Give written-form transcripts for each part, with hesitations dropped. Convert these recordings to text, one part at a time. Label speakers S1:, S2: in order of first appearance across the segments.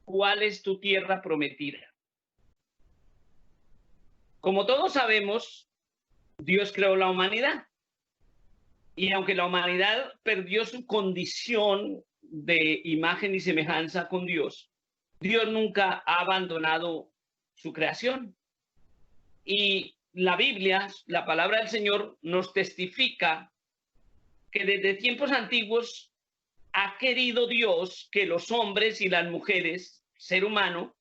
S1: ¿cuál es tu tierra prometida? Como todos sabemos, Dios creó la humanidad. Y aunque la humanidad perdió su condición de imagen y semejanza con Dios, Dios nunca ha abandonado su creación. Y la Biblia, la palabra del Señor, nos testifica que desde tiempos antiguos ha querido Dios que los hombres y las mujeres, ser humano,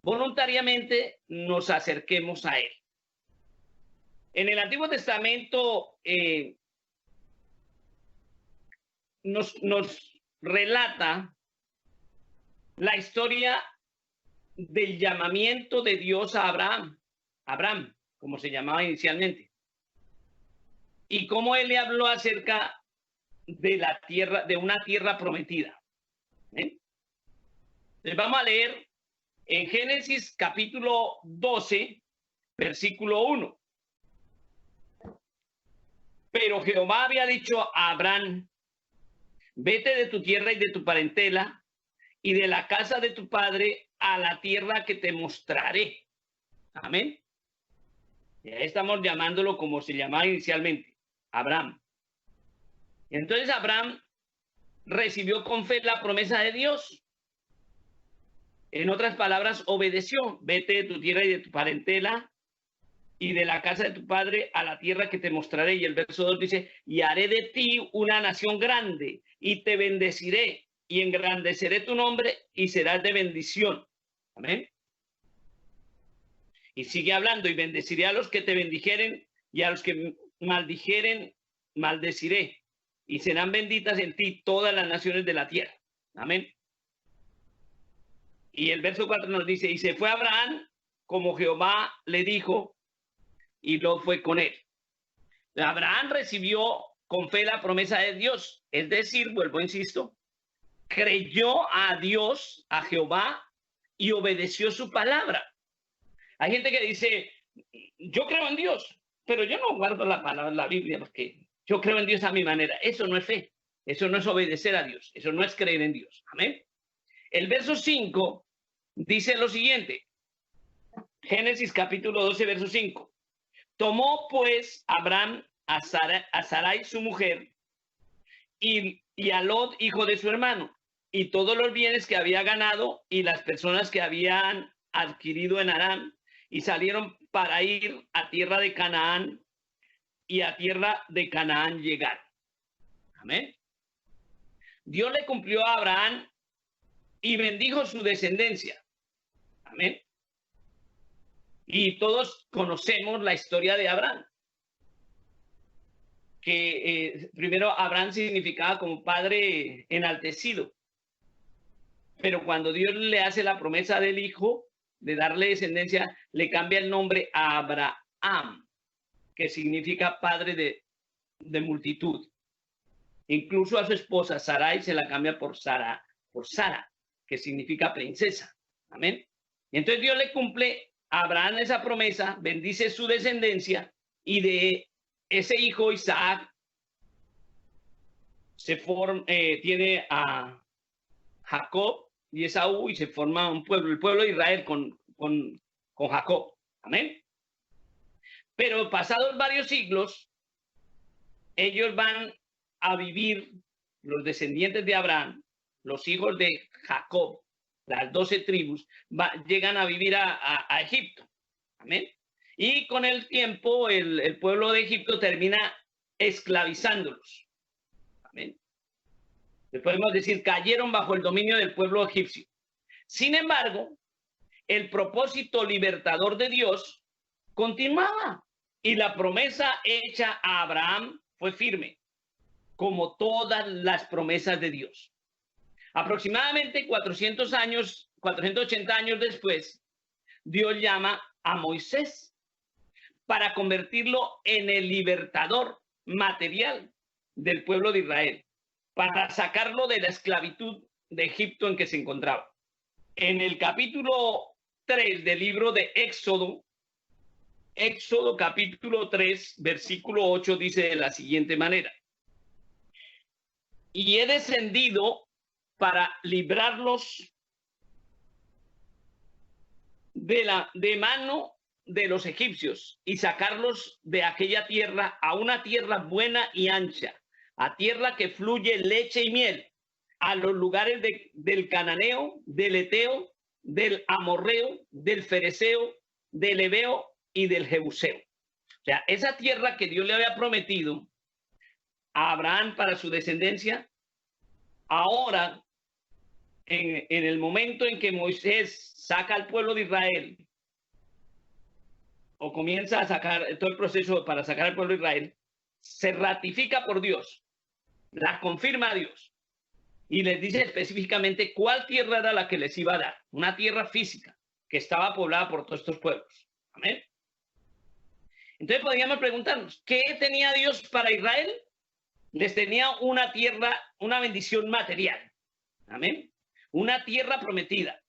S1: voluntariamente nos acerquemos a Él. En el Antiguo Testamento nos relata la historia del llamamiento de Dios a Abraham, como se llamaba inicialmente, y cómo Él le habló acerca de la tierra, de una tierra prometida. Les vamos a leer en Génesis capítulo 12, versículo 1. Pero Jehová había dicho a Abraham: vete de tu tierra y de tu parentela y de la casa de tu padre a la tierra que te mostraré. Amén. Y ahí estamos llamándolo como se llamaba inicialmente, Abraham. Y entonces Abraham recibió con fe la promesa de Dios. En otras palabras, obedeció. Vete de tu tierra y de tu parentela y de la casa de tu padre a la tierra que te mostraré. Y el verso 2 dice: y haré de ti una nación grande y te bendeciré y engrandeceré tu nombre y serás de bendición. Amén. Y sigue hablando: y bendeciré a los que te bendijeren y a los que maldijeren maldeciré, y serán benditas en ti todas las naciones de la tierra. Amén. Y el verso 4 nos dice: y se fue Abraham como Jehová le dijo, y Lot fue con él. Abraham recibió con fe la promesa de Dios, es decir, vuelvo, insisto, creyó a Dios, a Jehová, y obedeció su palabra. Hay gente que dice: yo creo en Dios, pero yo no guardo la palabra, la Biblia, porque yo creo en Dios a mi manera. Eso no es fe, eso no es obedecer a Dios, eso no es creer en Dios. Amén. El verso 5 dice lo siguiente, Génesis capítulo 12, verso 5. Tomó pues Abraham a Sarai su mujer y a Lot, hijo de su hermano, y todos los bienes que había ganado y las personas que habían adquirido en Aram, y salieron para ir a tierra de Canaán, y a tierra de Canaán llegaron. Amén. Dios le cumplió a Abraham y bendijo su descendencia. Amén. Y todos conocemos la historia de Abraham, que primero Abraham significaba como padre enaltecido, pero cuando Dios le hace la promesa del hijo, de darle descendencia, le cambia el nombre a Abraham, que significa padre de multitud. Incluso a su esposa Sarai se la cambia por Sara, que significa princesa. Amén. Y entonces Dios le cumple a Abraham esa promesa, bendice su descendencia, y de ese hijo Isaac tiene a Jacob y Esaú, y se forma un pueblo, el pueblo de Israel con Jacob. Amén. Pero pasados varios siglos, ellos van a vivir, los descendientes de Abraham, los hijos de Jacob, las 12 tribus, llegan a vivir a Egipto. Amén. Y con el tiempo el pueblo de Egipto termina esclavizándolos. Amén. Les podemos decir, cayeron bajo el dominio del pueblo egipcio. Sin embargo, el propósito libertador de Dios continuaba, y la promesa hecha a Abraham fue firme, como todas las promesas de Dios. Aproximadamente 480 años después, Dios llama a Moisés para convertirlo en el libertador material del pueblo de Israel, para sacarlo de la esclavitud de Egipto en que se encontraba. En el capítulo 3 del libro de Éxodo capítulo 3, versículo 8, dice de la siguiente manera: y he descendido para librarlos de mano de los egipcios y sacarlos de aquella tierra a una tierra buena y ancha, a tierra que fluye leche y miel, a los lugares del cananeo, del eteo, del amorreo, del fereceo, del heveo y del jebuseo. O sea, esa tierra que Dios le había prometido a Abraham para su descendencia, ahora, en el momento en que Moisés saca al pueblo de Israel, o comienza a sacar todo el proceso para sacar al pueblo de Israel, se ratifica por Dios, la confirma a Dios, y les dice específicamente cuál tierra era la que les iba a dar, una tierra física que estaba poblada por todos estos pueblos. Amén. Entonces podríamos preguntarnos, ¿qué tenía Dios para Israel? Les tenía una tierra, una bendición material. Amén. Una tierra prometida,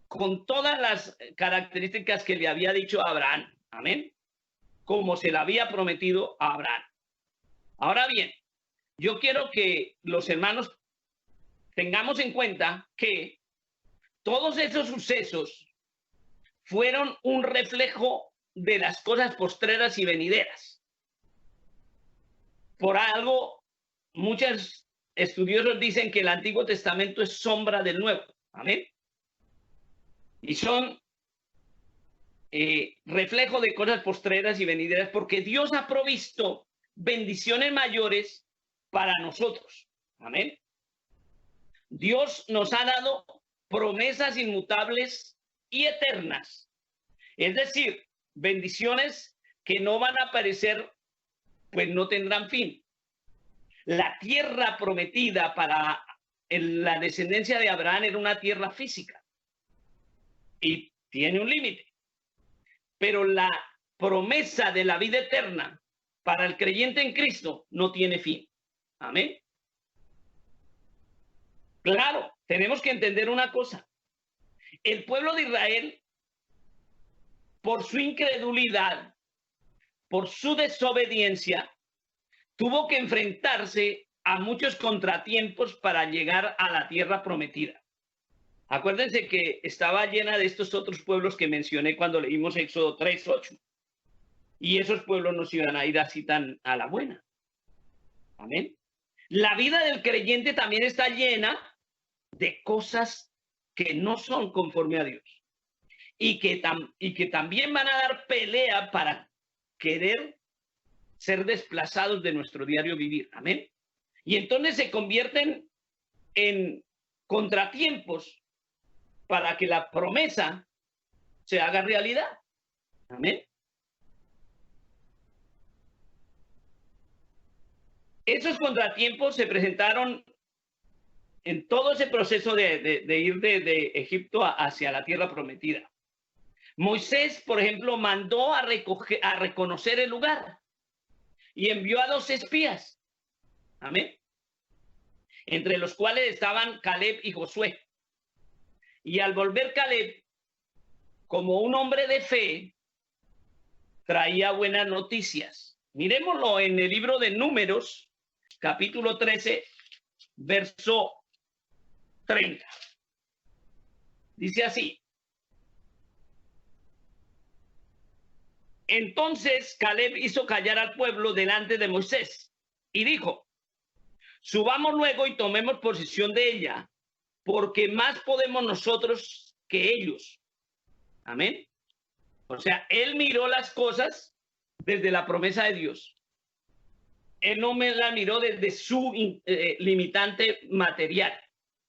S1: con todas las características que le había dicho a Abraham. Amén. Como se le había prometido a Abraham. Ahora bien, yo quiero que los hermanos tengamos en cuenta que todos esos sucesos fueron un reflejo de las cosas postreras y venideras. Por algo, muchos estudiosos dicen que el Antiguo Testamento es sombra del Nuevo. Amén. Y son reflejo de cosas postreras y venideras, porque Dios ha provisto bendiciones mayores para nosotros. Amén. Dios nos ha dado promesas inmutables y eternas. Es decir, bendiciones que no van a aparecer, pues no tendrán fin. La tierra prometida para la descendencia de Abraham era una tierra física y tiene un límite. Pero la promesa de la vida eterna para el creyente en Cristo no tiene fin. Amén. Claro, tenemos que entender una cosa. El pueblo de Israel, por su incredulidad, por su desobediencia, tuvo que enfrentarse a muchos contratiempos para llegar a la tierra prometida. Acuérdense que estaba llena de estos otros pueblos que mencioné cuando leímos Éxodo 3:8. Y esos pueblos no se iban a ir así tan a la buena. Amén. La vida del creyente también está llena de cosas que no son conforme a Dios. Y que también van a dar pelea para querer ser desplazados de nuestro diario vivir. Amén. Y entonces se convierten en contratiempos para que la promesa se haga realidad. Amén. Esos contratiempos se presentaron en todo ese proceso de ir de Egipto hacia la tierra prometida. Moisés, por ejemplo, mandó a reconocer el lugar y envió a 2 espías. Amén. Entre los cuales estaban Caleb y Josué. Y al volver Caleb, como un hombre de fe, traía buenas noticias. Miremoslo en el libro de Números, capítulo 13, verso 30. Dice así. Entonces Caleb hizo callar al pueblo delante de Moisés y dijo: subamos luego y tomemos posesión de ella, porque más podemos nosotros que ellos. Amén. O sea, él miró las cosas desde la promesa de Dios. Él no me la miró desde su limitante material,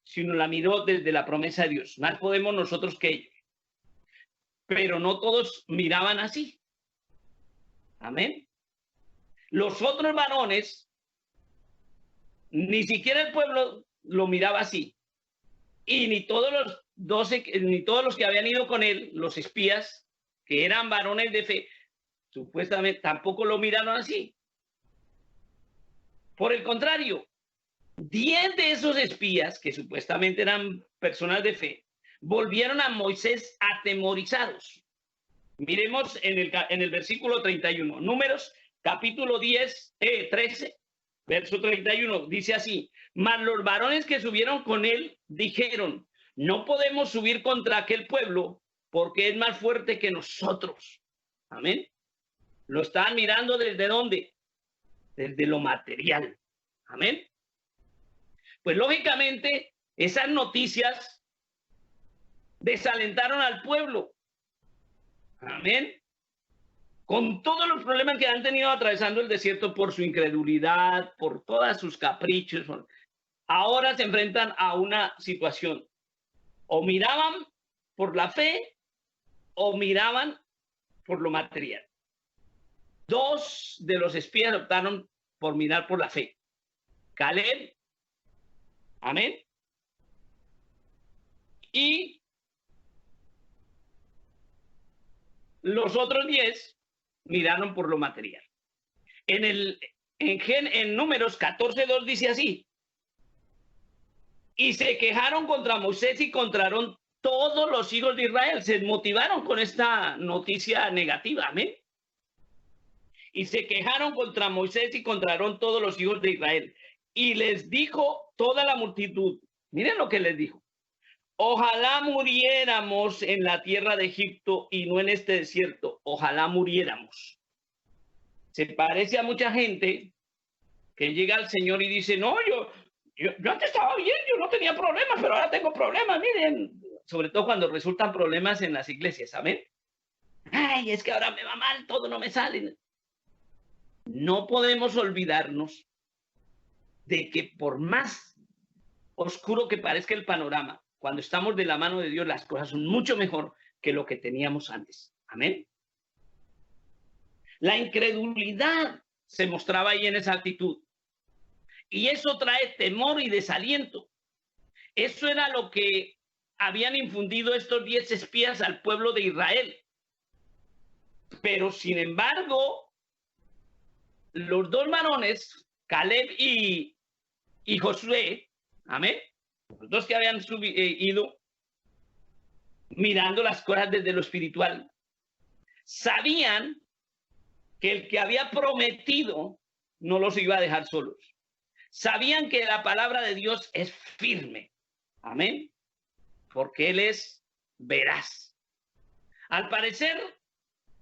S1: sino la miró desde la promesa de Dios. Más podemos nosotros que ellos. Pero no todos miraban así. Amén. Los otros varones, ni siquiera el pueblo lo miraba así. Y ni todos los 12, ni todos los que habían ido con él, los espías, que eran varones de fe, supuestamente tampoco lo miraron así. Por el contrario, 10 de esos espías, que supuestamente eran personas de fe, volvieron a Moisés atemorizados. Miremos en el versículo 31, Números capítulo 13, verso 31, dice así: mas los varones que subieron con él dijeron: no podemos subir contra aquel pueblo, porque es más fuerte que nosotros. Amén. Lo están mirando ¿desde dónde? Desde lo material. Amén. Pues lógicamente esas noticias desalentaron al pueblo. Amén. Con todos los problemas que han tenido atravesando el desierto por su incredulidad, por todos sus caprichos, ahora se enfrentan a una situación. O miraban por la fe o miraban por lo material. Dos de los espías optaron por mirar por la fe. Caleb, amén, y los otros 10 miraron por lo material. En Números 14:2 dice así: y se quejaron contra Moisés y contra Aarón todos los hijos de Israel. Se motivaron con esta noticia negativa, amén. Y se quejaron contra Moisés y contra Aarón todos los hijos de Israel. Y les dijo toda la multitud, miren lo que les dijo: ojalá muriéramos en la tierra de Egipto y no en este desierto. Ojalá muriéramos. Se parece a mucha gente que llega al Señor y dice: no, yo antes estaba bien, yo no tenía problemas, pero ahora tengo problemas, miren. Sobre todo cuando resultan problemas en las iglesias, ¿saben? Ay, es que ahora me va mal, todo no me sale. No podemos olvidarnos de que por más oscuro que parezca el panorama, cuando estamos de la mano de Dios, las cosas son mucho mejor que lo que teníamos antes. Amén. La incredulidad se mostraba ahí en esa actitud. Y eso trae temor y desaliento. Eso era lo que habían infundido estos 10 espías al pueblo de Israel. Pero sin embargo, los dos varones, Caleb y Josué, amén, los dos que habían ido mirando las cosas desde lo espiritual, sabían que el que había prometido no los iba a dejar solos. Sabían que la palabra de Dios es firme, amén, porque Él es veraz. Al parecer,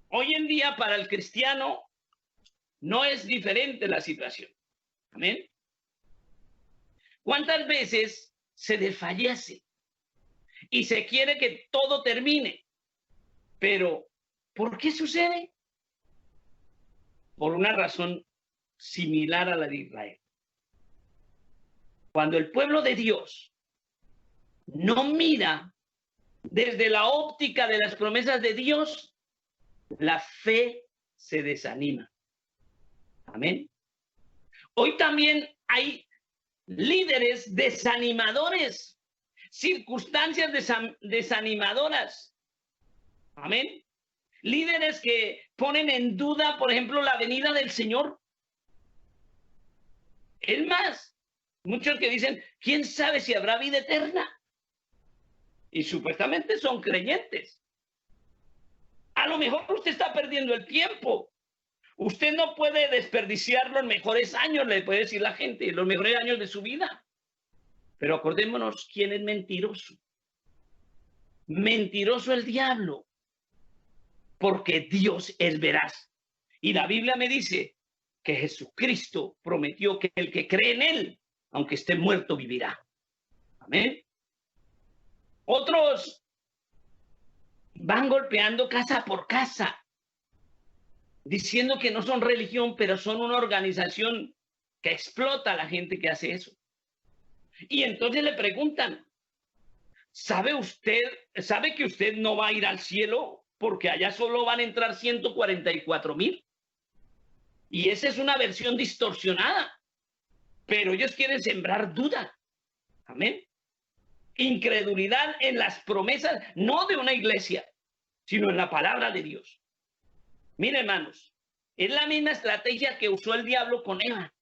S1: hoy en día para el cristiano no es diferente la situación, amén. ¿Cuántas veces se desfallece y se quiere que todo termine? Pero, ¿por qué sucede? Por una razón similar a la de Israel. Cuando el pueblo de Dios no mira desde la óptica de las promesas de Dios, la fe se desanima. Amén. Hoy también hay líderes desanimadores, circunstancias desanimadoras. Amén. Líderes que ponen en duda, por ejemplo, la venida del Señor. Es más, muchos que dicen: ¿quién sabe si habrá vida eterna? Y supuestamente son creyentes. A lo mejor usted está perdiendo el tiempo. Usted no puede desperdiciar los mejores años, le puede decir la gente, los mejores años de su vida. Pero acordémonos quién es mentiroso. Mentiroso el diablo, porque Dios es veraz. Y la Biblia me dice que Jesucristo prometió que el que cree en Él, aunque esté muerto, vivirá. Amén. Otros van golpeando casa por casa, diciendo que no son religión, pero son una organización que explota a la gente que hace eso. Y entonces le preguntan: ¿sabe que usted no va a ir al cielo porque allá solo van a entrar 144,000? Y esa es una versión distorsionada, pero ellos quieren sembrar duda. Amén. Incredulidad en las promesas, no de una iglesia, sino en la palabra de Dios. Miren, hermanos, es la misma estrategia que usó el diablo con Eva.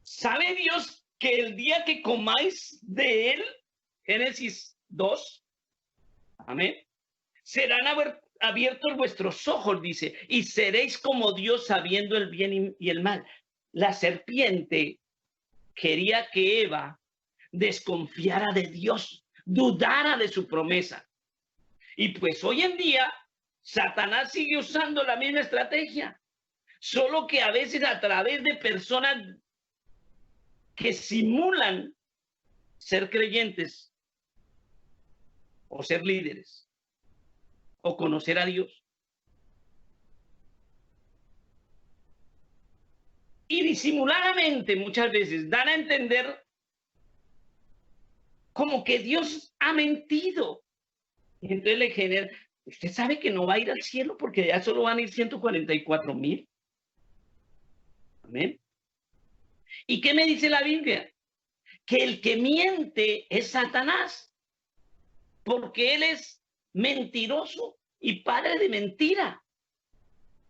S1: ¿Sabe Dios que el día que comáis de él, Génesis 2, amén, serán abiertos vuestros ojos, dice, y seréis como Dios sabiendo el bien y el mal? La serpiente quería que Eva desconfiara de Dios, dudara de su promesa. Y pues hoy en día, Satanás sigue usando la misma estrategia, solo que a veces a través de personas que simulan ser creyentes o ser líderes o conocer a Dios. Y disimuladamente muchas veces dan a entender como que Dios ha mentido. Y entonces le genera, usted sabe que no va a ir al cielo porque ya solo van a ir 144,000. Amén. ¿Y qué me dice la Biblia? Que el que miente es Satanás, porque él es mentiroso y padre de mentira.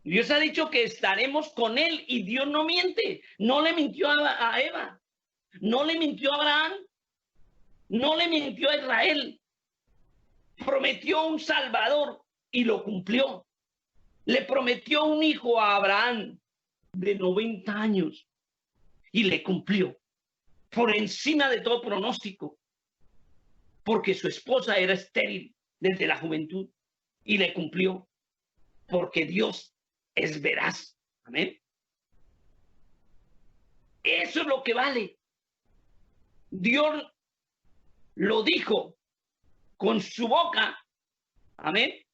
S1: Dios ha dicho que estaremos con él y Dios no miente. No le mintió a Eva, no le mintió a Abraham, no le mintió a Israel. Prometió un Salvador y lo cumplió. Le prometió un hijo a Abraham de 90 años y le cumplió por encima de todo pronóstico, porque su esposa era estéril desde la juventud y le cumplió, porque Dios es veraz. Amén. Eso es lo que vale. Dios lo dijo con su boca. Amén.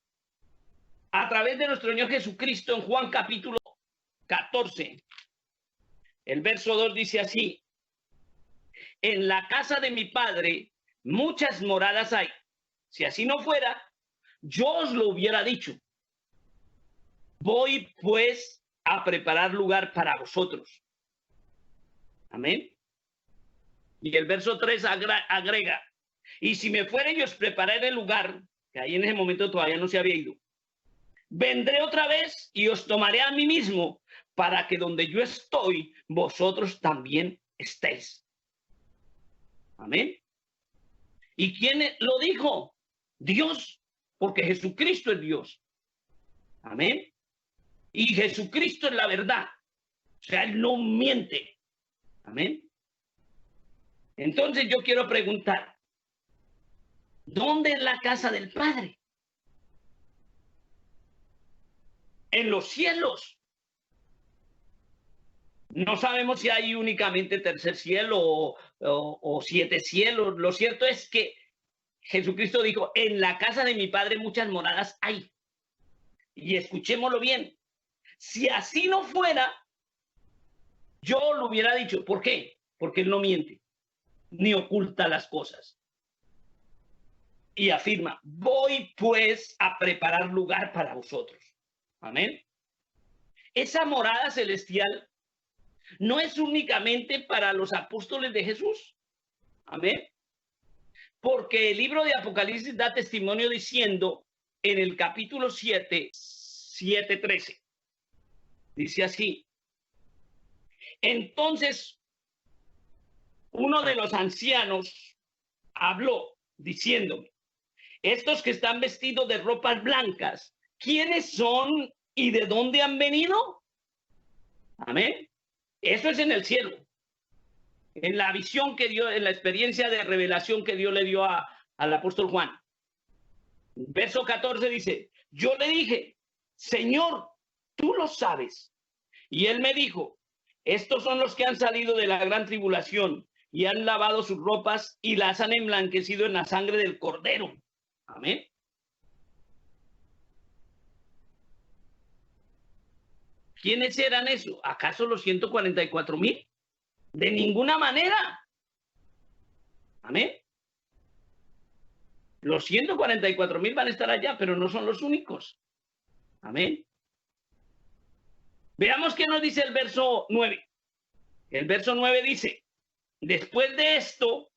S1: A través de nuestro Señor Jesucristo en Juan capítulo 14. El verso 2 dice así: en la casa de mi padre muchas moradas hay. Si así no fuera, yo os lo hubiera dicho. Voy pues a preparar lugar para vosotros. Amén. Y el verso 3 agrega: y si me fuere y os prepararé el lugar, que ahí en ese momento todavía no se había ido, vendré otra vez y os tomaré a mí mismo, para que donde yo estoy, vosotros también estéis. Amén. ¿Y quién lo dijo? Dios, porque Jesucristo es Dios. Amén. Y Jesucristo es la verdad. O sea, Él no miente. Amén. Entonces yo quiero preguntar, ¿dónde es la casa del Padre? En los cielos. No sabemos si hay únicamente tercer cielo o 7 cielos. Lo cierto es que Jesucristo dijo, en la casa de mi Padre muchas moradas hay. Y escuchémoslo bien. Si así no fuera, yo lo hubiera dicho. ¿Por qué? Porque Él no miente, ni oculta las cosas. Y afirma, voy pues a preparar lugar para vosotros. Amén. Esa morada celestial no es únicamente para los apóstoles de Jesús. Amén. Porque el libro de Apocalipsis da testimonio diciendo en el capítulo 7:13. Dice así: entonces uno de los ancianos habló diciendo, estos que están vestidos de ropas blancas, ¿quiénes son y de dónde han venido? Amén. Eso es en el cielo. En la visión que dio, en la experiencia de revelación que Dios le dio al apóstol Juan. Verso 14 dice, yo le dije, Señor, tú lo sabes. Y él me dijo, estos son los que han salido de la gran tribulación y han lavado sus ropas y las han emblanquecido en la sangre del Cordero. Amén. ¿Quiénes eran esos? ¿Acaso los 144,000? De ninguna manera. Amén. Los 144,000 van a estar allá, pero no son los únicos. Amén. Veamos qué nos dice el verso 9. El verso 9 dice, después de esto,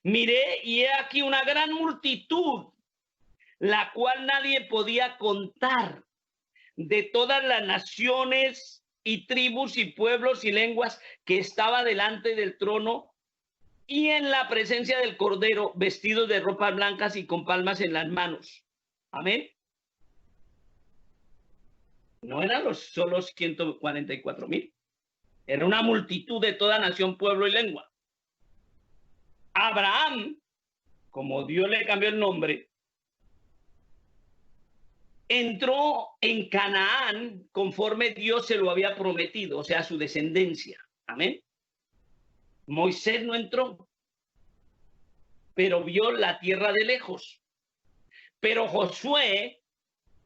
S1: miré y he aquí una gran multitud, la cual nadie podía contar, de todas las naciones y tribus y pueblos y lenguas que estaba delante del trono y en la presencia del Cordero, vestidos de ropas blancas y con palmas en las manos. Amén. No eran solo 144,000. Era una multitud de toda nación, pueblo y lengua. Abraham, como Dios le cambió el nombre, entró en Canaán conforme Dios se lo había prometido, o sea, su descendencia. Amén. Moisés no entró, pero vio la tierra de lejos. Pero Josué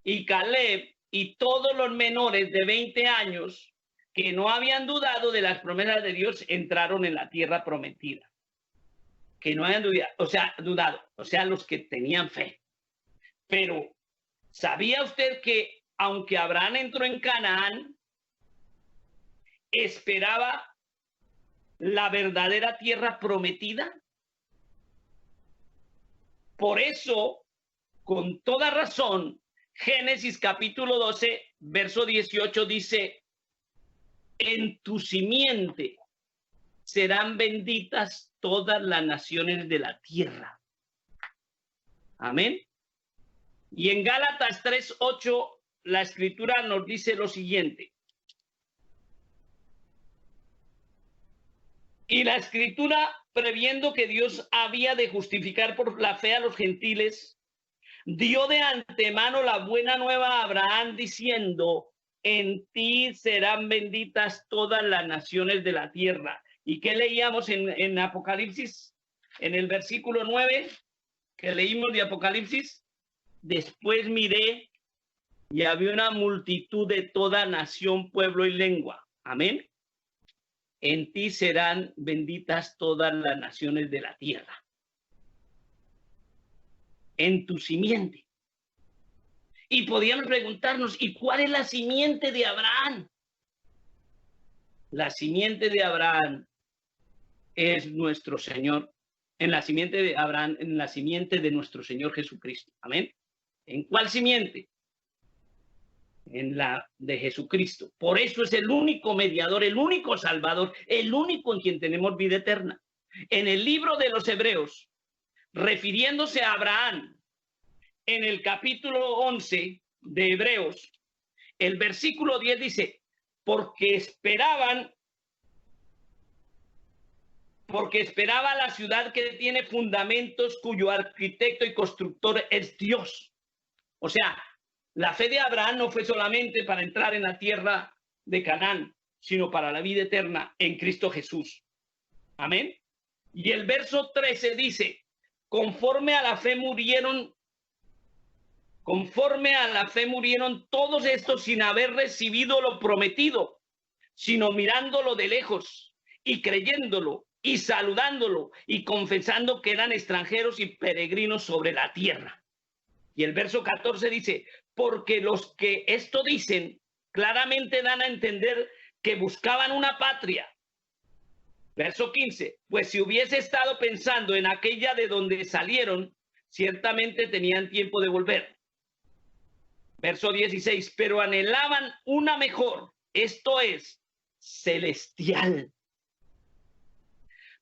S1: y Caleb y todos los menores de 20 años que no habían dudado de las promesas de Dios entraron en la tierra prometida. Que no habían dudado, o sea, los que tenían fe. Pero, ¿sabía usted que aunque Abraham entró en Canaán, esperaba la verdadera tierra prometida? Por eso, con toda razón, Génesis capítulo 12, verso 18 dice, en tu simiente serán benditas todas las naciones de la tierra. Amén. Y en Gálatas 3:8 la escritura nos dice lo siguiente. Y la escritura, previendo que Dios había de justificar por la fe a los gentiles, dio de antemano la buena nueva a Abraham diciendo, en ti serán benditas todas las naciones de la tierra. ¿Y qué leíamos en Apocalipsis? En el versículo 9, que leímos de Apocalipsis. Después miré y había una multitud de toda nación, pueblo y lengua. Amén. En ti serán benditas todas las naciones de la tierra. En tu simiente. Y podíamos preguntarnos, ¿y cuál es la simiente de Abraham? La simiente de Abraham es nuestro Señor. En la simiente de Abraham, en la simiente de nuestro Señor Jesucristo. Amén. ¿En cuál simiente? En la de Jesucristo. Por eso es el único mediador, el único salvador, el único en quien tenemos vida eterna. En el libro de los Hebreos, refiriéndose a Abraham, en el capítulo 11 de Hebreos, el versículo 10 dice, porque esperaba la ciudad que tiene fundamentos, cuyo arquitecto y constructor es Dios. O sea, la fe de Abraham no fue solamente para entrar en la tierra de Canaán, sino para la vida eterna en Cristo Jesús. Amén. Y el verso 13 dice, conforme a la fe murieron todos estos sin haber recibido lo prometido, sino mirándolo de lejos y creyéndolo y saludándolo y confesando que eran extranjeros y peregrinos sobre la tierra. Y el verso 14 dice, porque los que esto dicen claramente dan a entender que buscaban una patria. Verso 15, pues si hubiese estado pensando en aquella de donde salieron, ciertamente tenían tiempo de volver. Verso 16, pero anhelaban una mejor, esto es, celestial.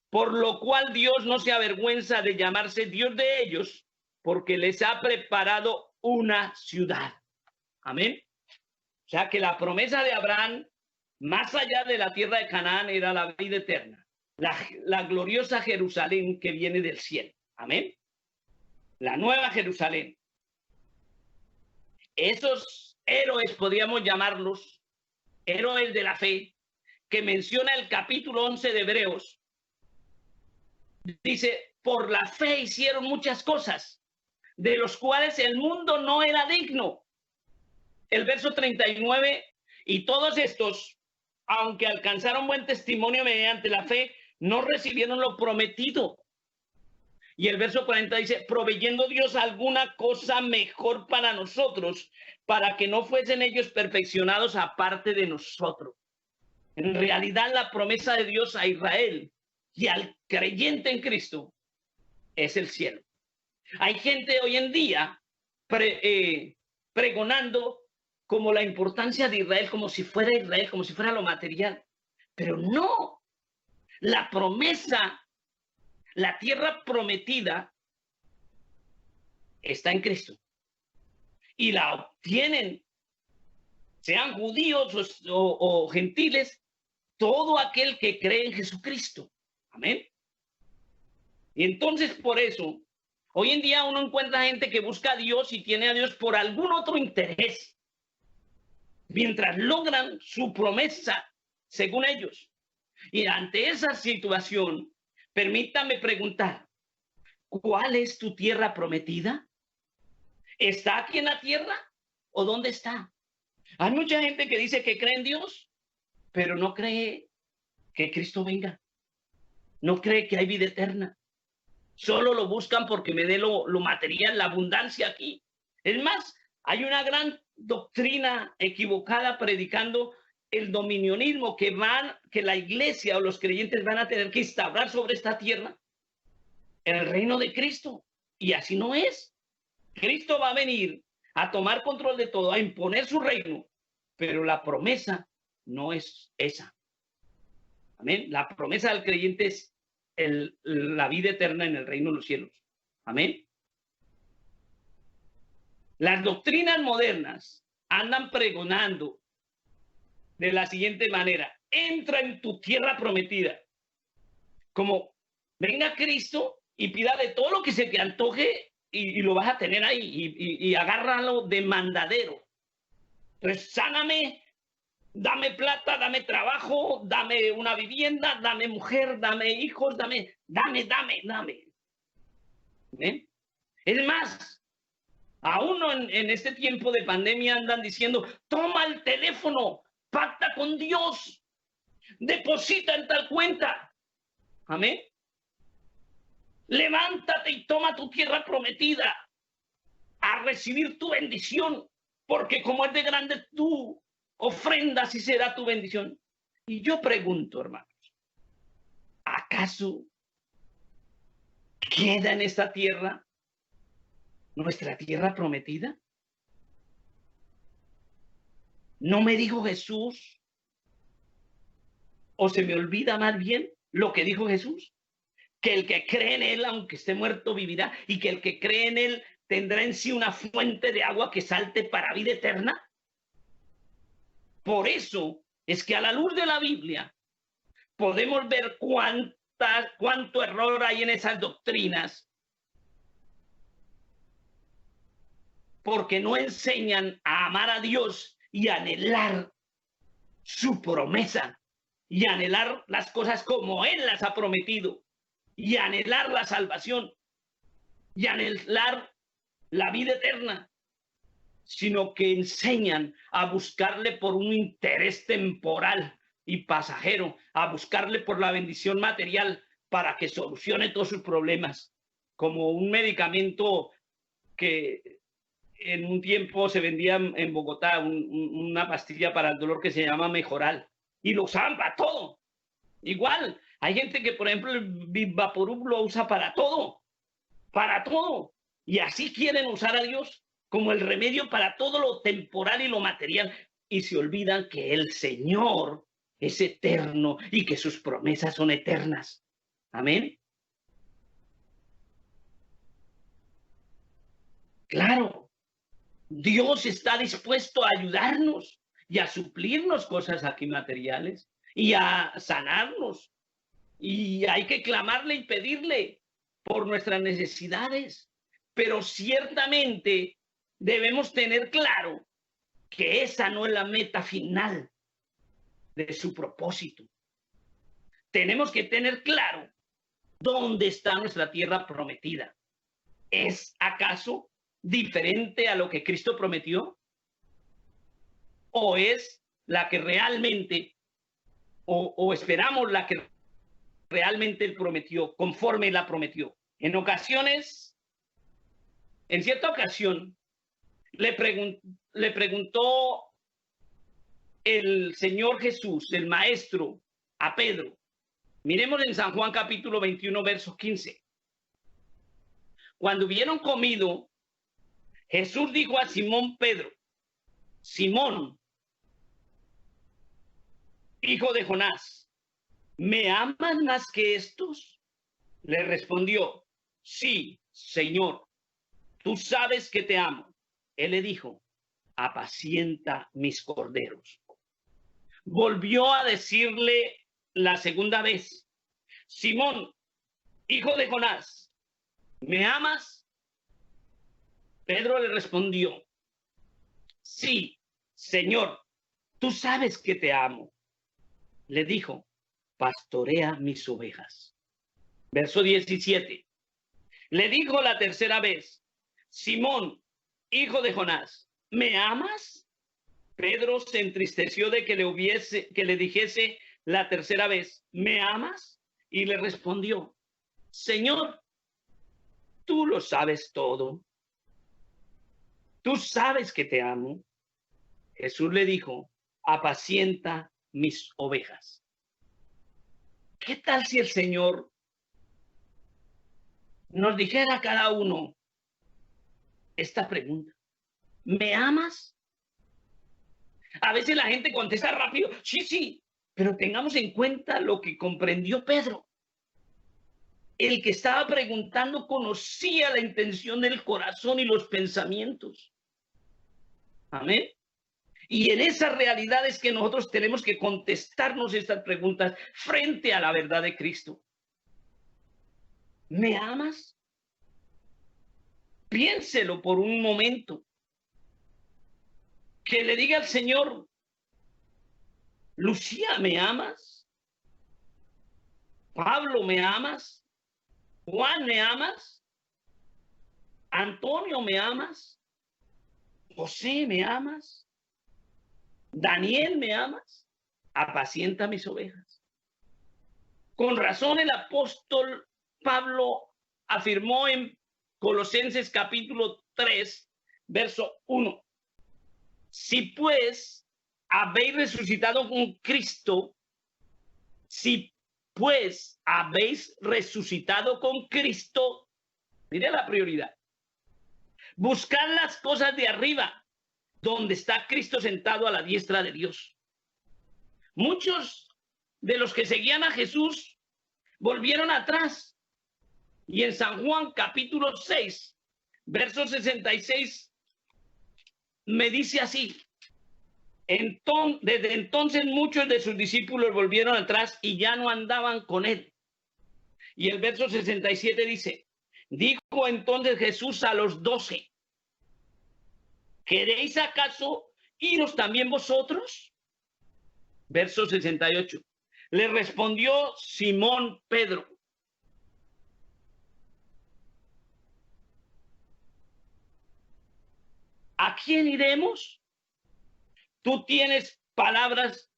S1: Por lo cual Dios no se avergüenza de llamarse Dios de ellos, porque les ha preparado una ciudad. Amén. O sea que la promesa de Abraham, más allá de la tierra de Canaán, era la vida eterna. La gloriosa Jerusalén que viene del cielo. Amén. La nueva Jerusalén. Esos héroes, podríamos llamarlos, héroes de la fe, que menciona el capítulo 11 de Hebreos, dice, por la fe hicieron muchas cosas, de los cuales el mundo no era digno. El verso 39, y todos estos, aunque alcanzaron buen testimonio mediante la fe, no recibieron lo prometido. Y el verso 40 dice, proveyendo Dios alguna cosa mejor para nosotros, para que no fuesen ellos perfeccionados aparte de nosotros. En realidad la promesa de Dios a Israel y al creyente en Cristo es el cielo. Hay gente hoy en día pregonando como la importancia de Israel, como si fuera Israel, como si fuera lo material. Pero no, la promesa, la tierra prometida está en Cristo. Y la obtienen, sean judíos o gentiles, todo aquel que cree en Jesucristo. Amén. Y entonces por eso Hoy en día uno encuentra gente que busca a Dios y tiene a Dios por algún otro interés, mientras logran su promesa, según ellos. Y ante esa situación, permítame preguntar, ¿cuál es tu tierra prometida? ¿Está aquí en la tierra o dónde está? Hay mucha gente que dice que cree en Dios, pero no cree que Cristo venga. No cree que hay vida eterna. Solo lo buscan porque me dé lo material, la abundancia aquí. Es más, hay una gran doctrina equivocada predicando el dominionismo que la iglesia o los creyentes van a tener que instaurar sobre esta tierra el reino de Cristo. Y así no es. Cristo va a venir a tomar control de todo, a imponer su reino, pero la promesa no es esa. Amén. La promesa del creyente es la vida eterna en el reino de los cielos. Amén. Las doctrinas modernas andan pregonando de la siguiente manera: entra en tu tierra prometida. Como venga Cristo y pídale todo lo que se te antoje y lo vas a tener ahí y agárralo de mandadero. Entonces, sáname, dame plata, dame trabajo, dame una vivienda, dame mujer, dame hijos, dame. ¿Eh? Es más, a uno en este tiempo de pandemia andan diciendo, toma el teléfono, pacta con Dios, deposita en tal cuenta. Amén. Levántate y toma tu tierra prometida a recibir tu bendición, porque como es de grande tu ofrenda, así será tu bendición. Y yo pregunto, hermanos, ¿acaso queda en esta tierra nuestra tierra prometida? ¿No me dijo Jesús, o se me olvida más bien lo que dijo Jesús? Que el que cree en él, aunque esté muerto, vivirá, y que el que cree en él tendrá en sí una fuente de agua que salte para vida eterna. Por eso es que a la luz de la Biblia podemos ver cuánto error hay en esas doctrinas, porque no enseñan a amar a Dios y a anhelar su promesa, y anhelar las cosas como Él las ha prometido, y anhelar la salvación, y anhelar la vida eterna, sino que enseñan a buscarle por un interés temporal y pasajero, a buscarle por la bendición material para que solucione todos sus problemas, como un medicamento que en un tiempo se vendía en Bogotá, una pastilla para el dolor que se llama Mejoral, y lo usaban para todo. Igual, hay gente que, por ejemplo, el Vivaporub lo usa para todo, y así quieren usar a Dios como el remedio para todo lo temporal y lo material, y se olvidan que el Señor es eterno y que sus promesas son eternas. Amén. Claro, Dios está dispuesto a ayudarnos y a suplirnos cosas aquí materiales y a sanarnos. Y hay que clamarle y pedirle por nuestras necesidades. Pero ciertamente debemos tener claro que esa no es la meta final de su propósito. Tenemos que tener claro dónde está nuestra tierra prometida. ¿Es acaso diferente a lo que Cristo prometió? ¿O es la que realmente, o esperamos la que realmente Él prometió, conforme la prometió? En cierta ocasión, le preguntó el Señor Jesús, el Maestro, a Pedro. Miremos en San Juan capítulo 21, verso 15. Cuando hubieron comido, Jesús dijo a Simón Pedro, Simón, hijo de Jonás, ¿me amas más que estos? Le respondió, sí, Señor, tú sabes que te amo. Él le dijo, apacienta mis corderos. Volvió a decirle la segunda vez, Simón, hijo de Jonás, ¿me amas? Pedro le respondió, sí, Señor, tú sabes que te amo. Le dijo, pastorea mis ovejas. Verso 17. Le dijo la tercera vez, Simón, hijo de Jonás, ¿me amas? Pedro se entristeció de que le dijese la tercera vez, ¿me amas? Y le respondió, Señor, tú lo sabes todo. Tú sabes que te amo. Jesús le dijo, apacienta mis ovejas. ¿Qué tal si el Señor nos dijera a cada uno esta pregunta? ¿Me amas? A veces la gente contesta rápido, sí, sí, pero tengamos en cuenta lo que comprendió Pedro. El que estaba preguntando conocía la intención del corazón y los pensamientos. Amén. Y en esas realidades que nosotros tenemos que contestarnos estas preguntas frente a la verdad de Cristo. ¿Me amas? Piénselo por un momento. Que le diga al Señor, Lucía, ¿me amas? Pablo, ¿me amas? Juan, ¿me amas? Antonio, ¿me amas? José, ¿me amas? Daniel, ¿me amas? Apacienta mis ovejas. Con razón el apóstol Pablo afirmó en Colosenses capítulo 3, verso 1. Si pues habéis resucitado con Cristo, si pues habéis resucitado con Cristo, mire la prioridad. Buscad las cosas de arriba, donde está Cristo sentado a la diestra de Dios. Muchos de los que seguían a Jesús volvieron atrás. Y en San Juan capítulo 6, verso 66, me dice así. Desde entonces muchos de sus discípulos volvieron atrás y ya no andaban con él. Y el verso 67 dice, dijo entonces Jesús a los 12, ¿queréis acaso iros también vosotros? Verso 68. Le respondió Simón Pedro. ¿A quién iremos? Tú tienes palabras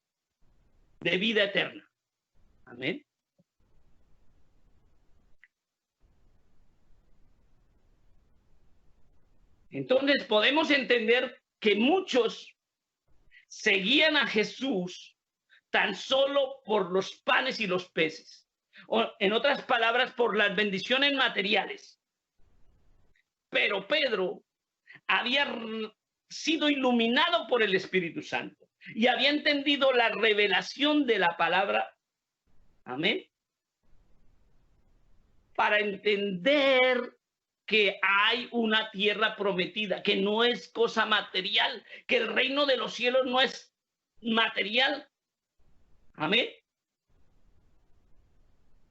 S1: de vida eterna. Amén. Entonces podemos entender que muchos seguían a Jesús tan solo por los panes y los peces. O, en otras palabras, por las bendiciones materiales. Pero Pedro había sido iluminado por el Espíritu Santo y había entendido la revelación de la palabra. Amén. Para entender que hay una tierra prometida, que no es cosa material, que el reino de los cielos no es material. Amén.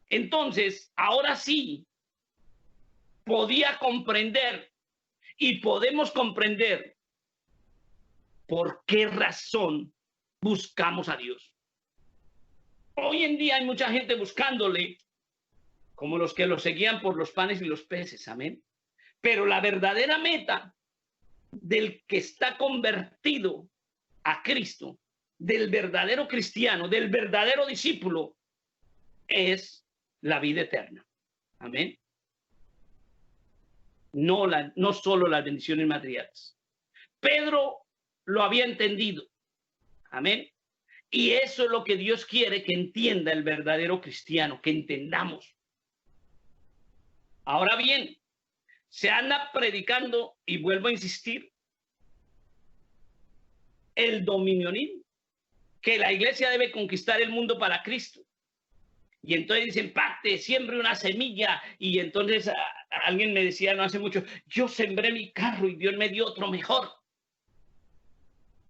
S1: Entonces, ahora sí, podía comprender y podemos comprender por qué razón buscamos a Dios. Hoy en día hay mucha gente buscándole, como los que lo seguían por los panes y los peces, amén. Pero la verdadera meta del que está convertido a Cristo, del verdadero cristiano, del verdadero discípulo, es la vida eterna. Amén. No solo las bendiciones materiales. Pedro lo había entendido. Amén. Y eso es lo que Dios quiere que entienda el verdadero cristiano, que entendamos. Ahora bien, se anda predicando, y vuelvo a insistir, el dominionismo, que la iglesia debe conquistar el mundo para Cristo. Y entonces dicen, parte, siembre una semilla. Y entonces alguien me decía no hace mucho, yo sembré mi carro y Dios me dio otro mejor.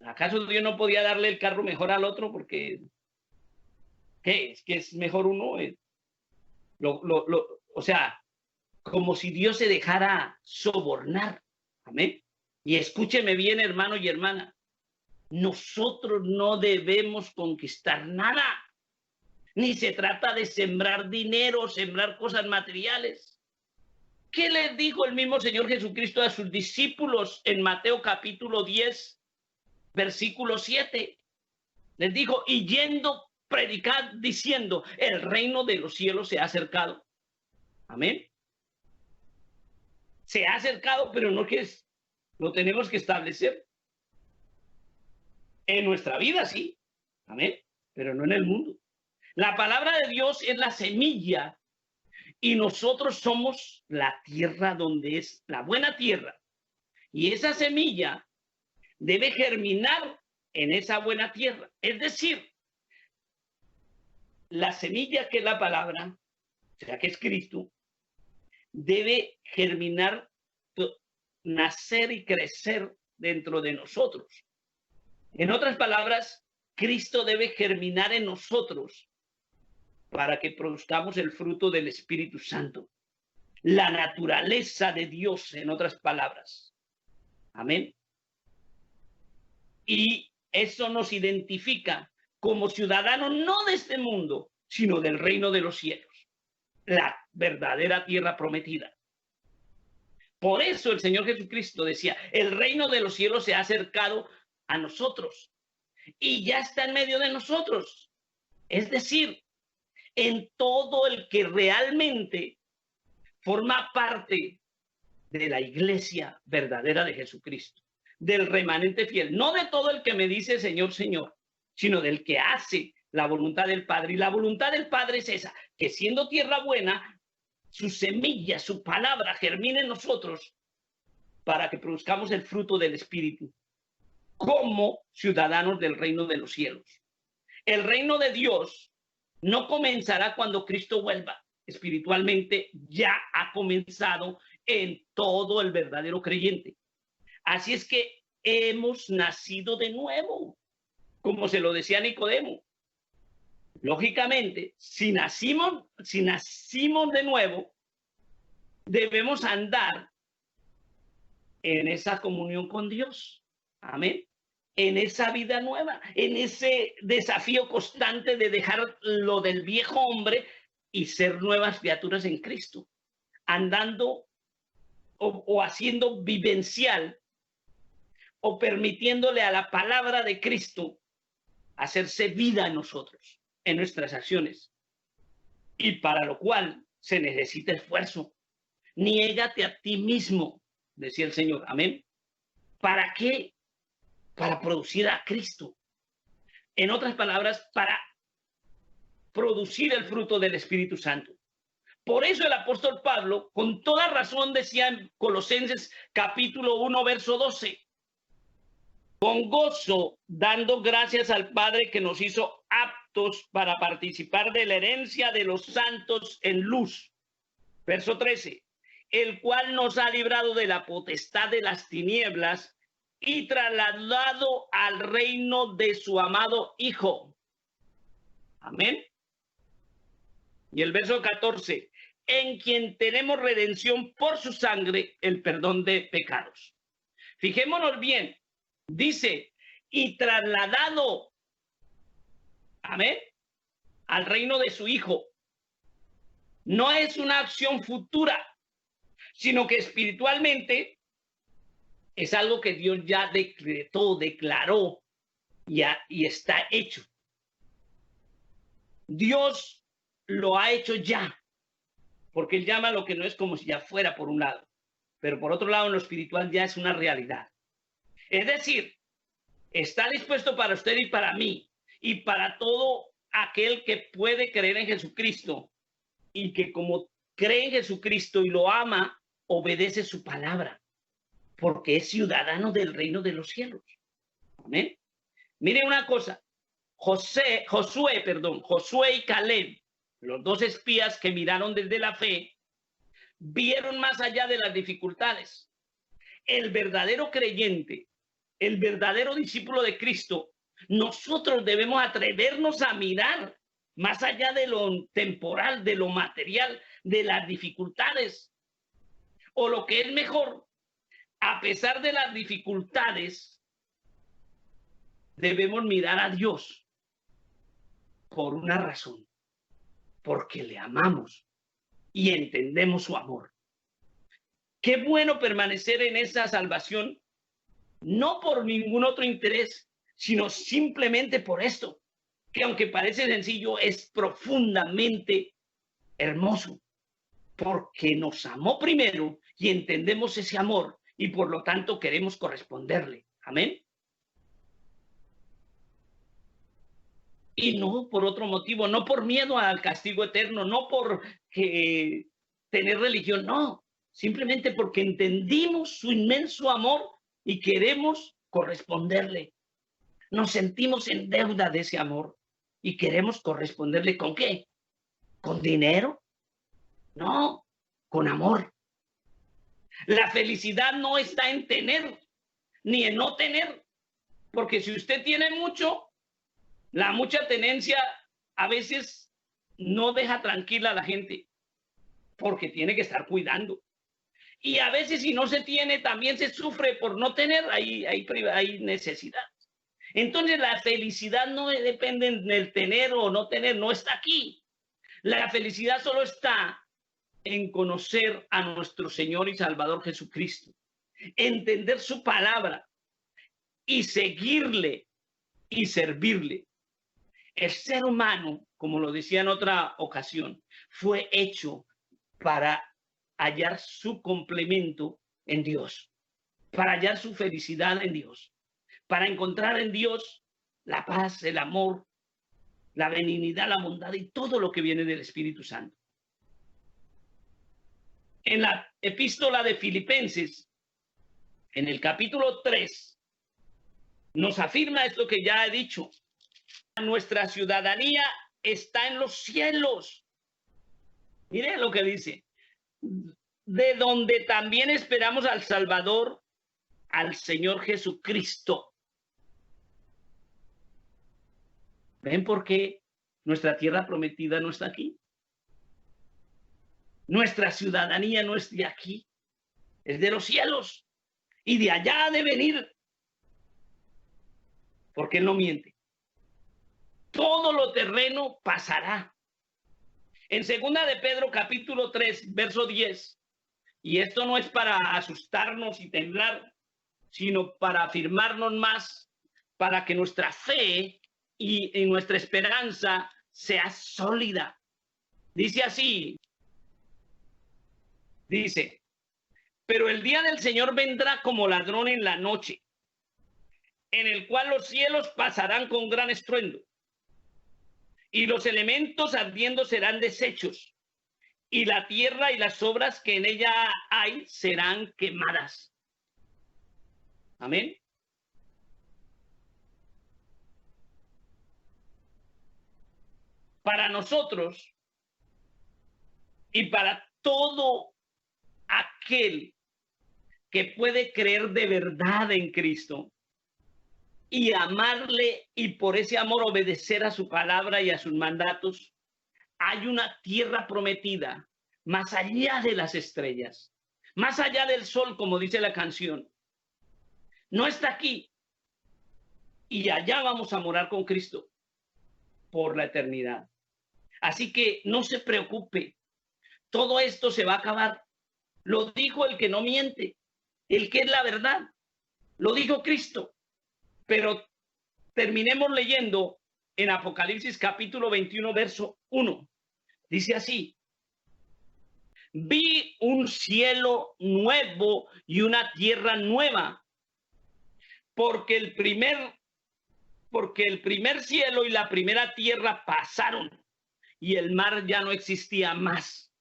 S1: ¿Acaso Dios no podía darle el carro mejor al otro? Porque, ¿qué? ¿Es que es mejor uno? O sea, como si Dios se dejara sobornar. Amén. Y escúcheme bien, hermano y hermana. Nosotros no debemos conquistar nada. Ni se trata de sembrar dinero, sembrar cosas materiales. ¿Qué les dijo el mismo Señor Jesucristo a sus discípulos en Mateo capítulo 10, versículo 7? Les dijo, y yendo, predicad diciendo, el reino de los cielos se ha acercado. Amén. Se ha acercado, pero no que es, lo tenemos que establecer. En nuestra vida, sí. Amén. Pero no en el mundo. La palabra de Dios es la semilla y nosotros somos la tierra donde es la buena tierra. Y esa semilla debe germinar en esa buena tierra. Es decir, la semilla que es la palabra, o sea que es Cristo, debe germinar, nacer y crecer dentro de nosotros. En otras palabras, Cristo debe germinar en nosotros para que produzcamos el fruto del Espíritu Santo. La naturaleza de Dios, en otras palabras. Amén. Y eso nos identifica como ciudadanos no de este mundo, sino del reino de los cielos, la verdadera tierra prometida. Por eso el Señor Jesucristo decía, el reino de los cielos se ha acercado a nosotros y ya está en medio de nosotros. Es decir, en todo el que realmente forma parte de la iglesia verdadera de Jesucristo, del remanente fiel, no de todo el que me dice Señor, Señor, sino del que hace la voluntad del Padre. Y la voluntad del Padre es esa, que siendo tierra buena, su semilla, su palabra germine en nosotros para que produzcamos el fruto del Espíritu como ciudadanos del reino de los cielos. El reino de Dios no comenzará cuando Cristo vuelva. Espiritualmente ya ha comenzado en todo el verdadero creyente. Así es que hemos nacido de nuevo, como se lo decía Nicodemo. Lógicamente, si nacimos de nuevo, debemos andar en esa comunión con Dios. Amén. En esa vida nueva, en ese desafío constante de dejar lo del viejo hombre y ser nuevas criaturas en Cristo, andando o haciendo vivencial o permitiéndole a la palabra de Cristo hacerse vida en nosotros, en nuestras acciones. Y para lo cual se necesita esfuerzo. Niégate a ti mismo, decía el Señor. Amén. ¿Para qué? Para producir a Cristo. En otras palabras, para producir el fruto del Espíritu Santo. Por eso el apóstol Pablo, con toda razón, decía en Colosenses capítulo 1, verso 12, con gozo, dando gracias al Padre que nos hizo aptos para participar de la herencia de los santos en luz. Verso 13, el cual nos ha librado de la potestad de las tinieblas y trasladado al reino de su amado Hijo. Amén. Y el verso 14, en quien tenemos redención por su sangre, el perdón de pecados. Fijémonos bien, dice, y trasladado, amén, al reino de su Hijo. No es una acción futura, sino que espiritualmente es algo que Dios ya decretó, declaró y está hecho. Dios lo ha hecho ya, porque Él llama lo que no es como si ya fuera por un lado, pero por otro lado en lo espiritual ya es una realidad. Es decir, está dispuesto para usted y para mí y para todo aquel que puede creer en Jesucristo y que como cree en Jesucristo y lo ama, obedece su palabra, porque es ciudadano del reino de los cielos. Amén. Mire una cosa, Josué y Caleb, los dos espías que miraron desde la fe, vieron más allá de las dificultades. El verdadero creyente, el verdadero discípulo de Cristo, nosotros debemos atrevernos a mirar más allá de lo temporal, de lo material, de las dificultades, o lo que es mejor, a pesar de las dificultades, debemos mirar a Dios por una razón, porque le amamos y entendemos su amor. Qué bueno permanecer en esa salvación, no por ningún otro interés, sino simplemente por esto, que aunque parece sencillo, es profundamente hermoso, porque nos amó primero y entendemos ese amor y por lo tanto queremos corresponderle. Amén. Y no por otro motivo, no por miedo al castigo eterno, no por tener religión, no, simplemente porque entendimos su inmenso amor y queremos corresponderle. Nos sentimos en deuda de ese amor y queremos corresponderle. ¿Con qué? ¿Con dinero? No, con amor. La felicidad no está en tener ni en no tener, porque si usted tiene mucho, la mucha tenencia a veces no deja tranquila a la gente porque tiene que estar cuidando. Y a veces si no se tiene, también se sufre por no tener, hay necesidad. Entonces la felicidad no depende del tener o no tener, no está aquí. La felicidad solo está en conocer a nuestro Señor y Salvador Jesucristo, entender su palabra y seguirle y servirle. El ser humano, como lo decía en otra ocasión, fue hecho para hallar su complemento en Dios, para hallar su felicidad en Dios, para encontrar en Dios la paz, el amor, la benignidad, la bondad y todo lo que viene del Espíritu Santo. En la epístola de Filipenses, en el capítulo 3, nos afirma esto que ya he dicho. Nuestra ciudadanía está en los cielos. Miren lo que dice. De donde también esperamos al Salvador, al Señor Jesucristo. ¿Ven por qué nuestra tierra prometida no está aquí? Nuestra ciudadanía no es de aquí, es de los cielos. Y de allá ha de venir, porque Él no miente. Todo lo terreno pasará. En segunda de Pedro, capítulo 3, verso 10, y esto no es para asustarnos y temblar, sino para afirmarnos más, para que nuestra fe y nuestra esperanza sea sólida. Dice así, dice, pero el día del Señor vendrá como ladrón en la noche, en el cual los cielos pasarán con gran estruendo, y los elementos ardiendo serán deshechos, y la tierra y las obras que en ella hay serán quemadas. Amén. Para nosotros y para todo aquel que puede creer de verdad en Cristo y amarle y por ese amor obedecer a su palabra y a sus mandatos, hay una tierra prometida más allá de las estrellas, más allá del sol, como dice la canción. No está aquí. Y allá vamos a morar con Cristo por la eternidad. Así que no se preocupe. Todo esto se va a acabar. Lo dijo el que no miente, el que es la verdad. Lo dijo Cristo. Pero terminemos leyendo en Apocalipsis capítulo 21, verso 1. Dice así: vi un cielo nuevo y una tierra nueva, porque el primer cielo y la primera tierra pasaron y el mar ya no existía más.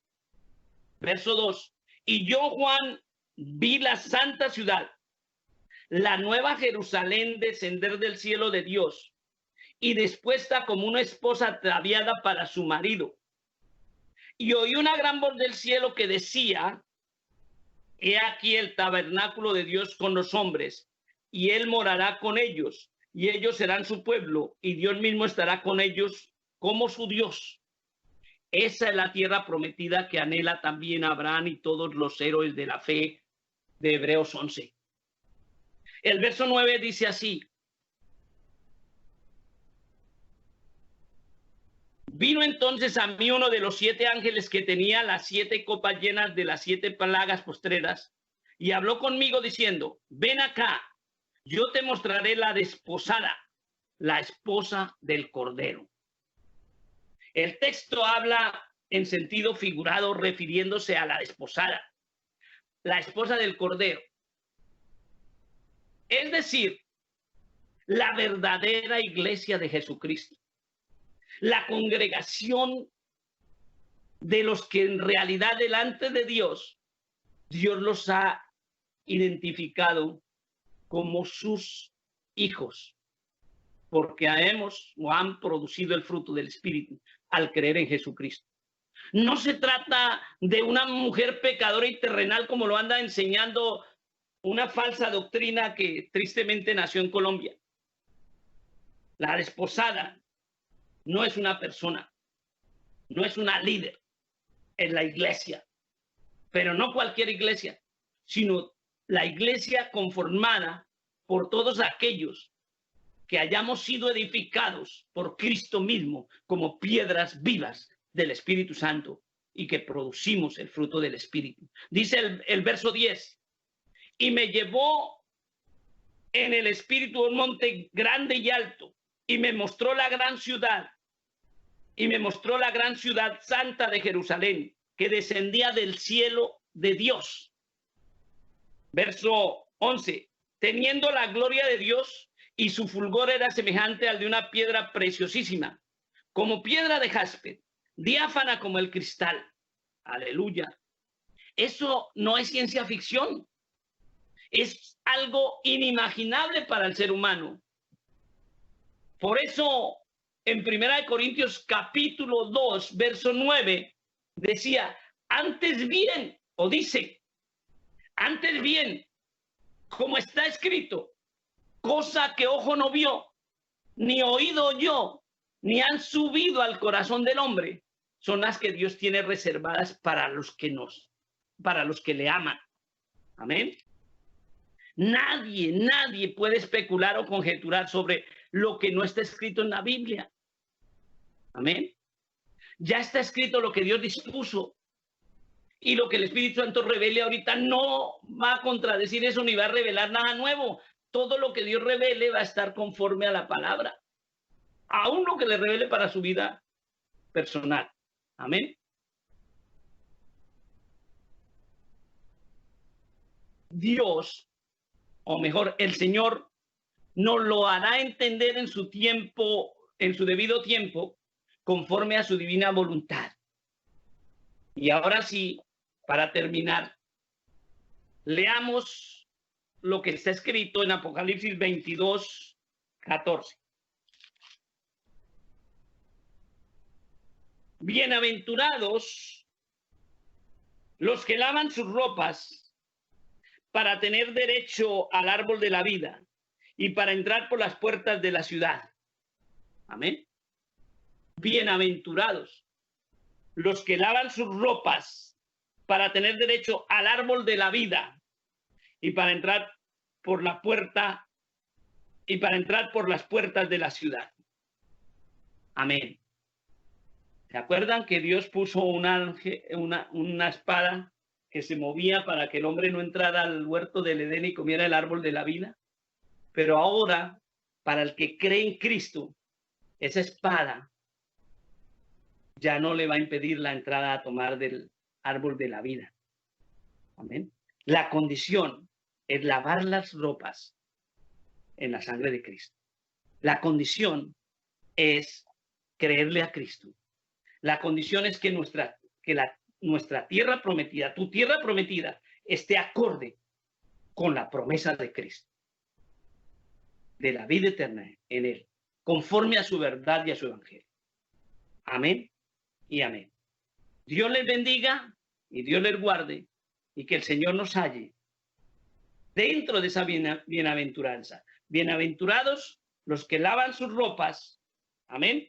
S1: Verso 2. Y yo, Juan, vi la santa ciudad, la nueva Jerusalén, descender del cielo de Dios y dispuesta como una esposa ataviada para su marido. Y oí una gran voz del cielo que decía: he aquí el tabernáculo de Dios con los hombres, y él morará con ellos, y ellos serán su pueblo, y Dios mismo estará con ellos como su Dios. Esa es la tierra prometida que anhela también Abraham y todos los héroes de la fe de Hebreos 11. El verso 9 dice así: vino entonces a mí uno de los 7 ángeles que tenía las 7 copas llenas de las 7 plagas postreras, y habló conmigo diciendo: ven acá, yo te mostraré la desposada, la esposa del Cordero. El texto habla en sentido figurado, refiriéndose a la desposada, la esposa del Cordero. Es decir, la verdadera iglesia de Jesucristo, la congregación de los que en realidad delante de Dios, Dios los ha identificado como sus hijos, porque hemos o han producido el fruto del Espíritu al creer en Jesucristo. No se trata de una mujer pecadora y terrenal como lo anda enseñando una falsa doctrina que tristemente nació en Colombia. La desposada no es una persona, no es una líder en la iglesia, pero no cualquier iglesia, sino la iglesia conformada por todos aquellos que hayamos sido edificados por Cristo mismo como piedras vivas del Espíritu Santo y que producimos el fruto del Espíritu. Dice el verso 10, y me llevó en el Espíritu a un monte grande y alto, y me mostró la gran ciudad, y me mostró la gran ciudad santa de Jerusalén, que descendía del cielo de Dios. Verso 11, teniendo la gloria de Dios, y su fulgor era semejante al de una piedra preciosísima, como piedra de jaspe, diáfana como el cristal. Aleluya. Eso no es ciencia ficción. Es algo inimaginable para el ser humano. Por eso, en 1 Corintios capítulo 2, verso 9, decía, antes bien, o dice, antes bien, como está escrito, cosa que ojo no vio, ni oído oyó, ni han subido al corazón del hombre, son las que Dios tiene reservadas para los que le aman. Amén. Nadie puede especular o conjeturar sobre lo que no está escrito en la Biblia. Amén. Ya está escrito lo que Dios dispuso, y lo que el Espíritu Santo revele ahorita no va a contradecir eso ni va a revelar nada nuevo. Todo lo que Dios revele va a estar conforme a la palabra, aún lo que le revele para su vida personal. Amén. Dios, o mejor, el Señor, nos lo hará entender en su tiempo, en su debido tiempo, conforme a su divina voluntad. Y ahora sí, para terminar, leamos lo que está escrito en Apocalipsis 22, 14. Bienaventurados los que lavan sus ropas para tener derecho al árbol de la vida y para entrar por las puertas de la ciudad. Amén. Bienaventurados los que lavan sus ropas para tener derecho al árbol de la vida y para entrar por la puerta y para entrar por las puertas de la ciudad. Amén. ¿Se acuerdan que Dios puso una espada que se movía para que el hombre no entrara al huerto del Edén y comiera el árbol de la vida? Pero ahora, para el que cree en Cristo, esa espada ya no le va a impedir la entrada a tomar del árbol de la vida. Amén. La condición es lavar las ropas en la sangre de Cristo. La condición es creerle a Cristo. La condición es que nuestra tierra prometida, tu tierra prometida, esté acorde con la promesa de Cristo, de la vida eterna en Él, conforme a su verdad y a su evangelio. Amén y amén. Dios les bendiga y Dios les guarde, y que el Señor nos halle dentro de esa bienaventuranza. Bienaventurados los que lavan sus ropas, amén,